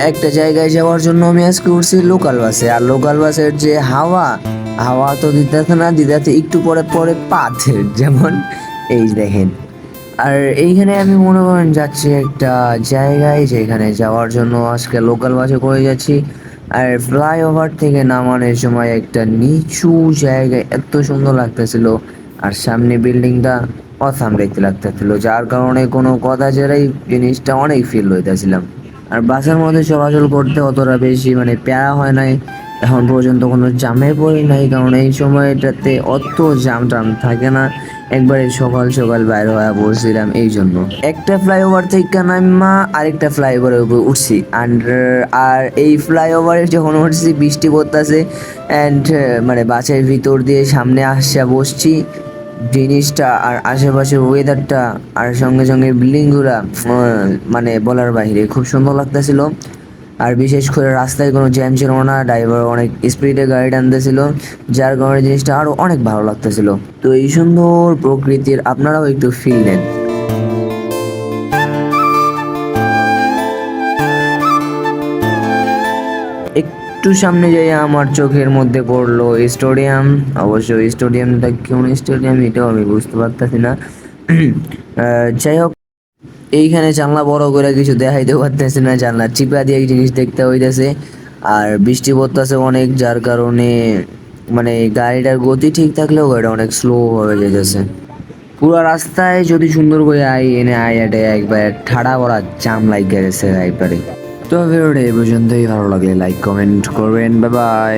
একটা জায়গায় যাওয়ার জন্য আমি আজকে উঠছি লোকাল বাসে। আর লোকাল বাসের যে হাওয়া, হাওয়া তো দিতেছে না, দিদাতে একটু পরে পরে পাথর যেমন এই দেখেন। আর এইখানে আমি মনে করেন যাচ্ছি একটা জায়গায়, যেখানে যাওয়ার জন্য আজকে লোকাল বাসে করে যাচ্ছি। আর ফ্লাইওভার থেকে নামানোর সময় একটা নিচু জায়গায় এত সুন্দর লাগতেছিল, আর সামনে বিল্ডিংটা অসাম দেখতে লাগতেছিল, যার কারণে কোনো কথা ছাড়াই জিনিসটা অনেক ফিল হইতেছিলাম। আর বাসের মধ্যে চলাচল করতে অতটা বেশি মানে প্যারা হয় নাই, এখন পর্যন্ত কোনো জামে পড়ি নাই, কারণ এই সময়টাতে অত জাম টাম থাকে না। একবারে সকাল সকাল বাইরে হয়ে পড়ছিলাম এই জন্য। একটা ফ্লাইওভার থেকে নামা আরেকটা ফ্লাইওভারের উপর উঠছি, আর এই ফ্লাইওভারে যখন উঠছি বৃষ্টি পড়তেছে, অ্যান্ড মানে বাসের ভিতর দিয়ে সামনে আসছে বসছি, জিনিসটা আর আশেপাশের ওয়েদারটা আর সঙ্গে সঙ্গে বিল্ডিংগুলা মানে বলার বাইরে খুব সুন্দর লাগতেছিল। আর বিশেষ করে রাস্তায় কোনো জ্যাম ছিল না, ড্রাইভার অনেক স্পিডে গাড়ি টানতেছিল, যার কারণে জিনিসটা আরও অনেক ভালো লাগতেছিল। তো এই সুন্দর প্রকৃতির আপনারাও একটু ফিল নেন। একটু সামনে যাই আমার চোখের মধ্যে পড়লো স্টেডিয়াম। অবশ্য স্টেডিয়ামটা কোন স্টেডিয়াম এটাও আমি বুঝতে পারতেছি না। যাই হোক, এইখানে জানলা বড় করে কিছু দেখাইতে পারতেছে না, জানলা চিপা দিয়ে জিনিস দেখতে হইতেছে। আর বৃষ্টি পড়তেছে অনেক, যার কারণে মানে গাড়িটার গতি ঠিক থাকলেও গাড়িটা অনেক স্লো হয়ে যেতেছে। পুরো রাস্তায় যদি সুন্দর করে এনে আইয়াটে একবার ঠাড়া ভরা জাম লাইগা গেছে একবারে। তো ভিডিওটা এই পর্যন্তই, ভালো লাগলে লাইক কমেন্ট করবেন, বাই বাই।